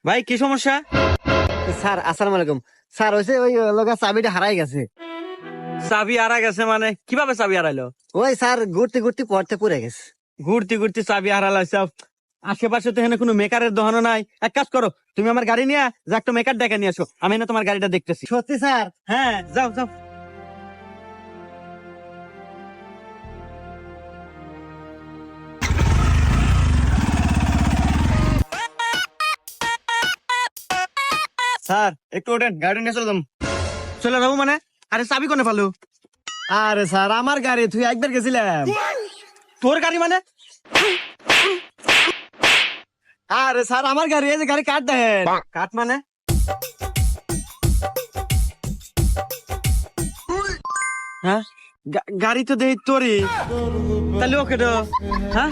ভাই কি সমস্যা? স্যার আসসালামু আলাইকুম। স্যার হইছে ওই লগা চাবিটা হারাই গেছে। চাবি হারা গেছে মানে কিভাবে চাবি হারাইলো? ওই স্যার ঘুরতে ঘুরতে পড়তে পড়ে গেছে। ঘুরতে ঘুরতে চাবি হারালাইছে। আশেপাশে তো এখানে কোনো মেকারের দোকানও নাই। এক কাজ করো, তুমি আমার গাড়ি নিয়ে যা একটা মেকার ডেকে নিয়ে আসো, আমি না তোমার গাড়িটা দেখতেছি। সত্যি স্যার? হ্যাঁ, যাও যাও। স্যার একটু ওঠেন, গাড়ি নিয়ে চললাম। চলে যাবো মানে? আরে চাবি কোনে পালো? আরে স্যার আমার গাড়ি, তুই একবার গেছিলাম। তোর গাড়ি মানে? আরে স্যার আমার গাড়ি, এই যে গাড়ি কাট দেন। কাঠ মানে? হ্যাঁ, গাড়ি তো দেই তোরই, তাহলে ওকে তো। হ্যাঁ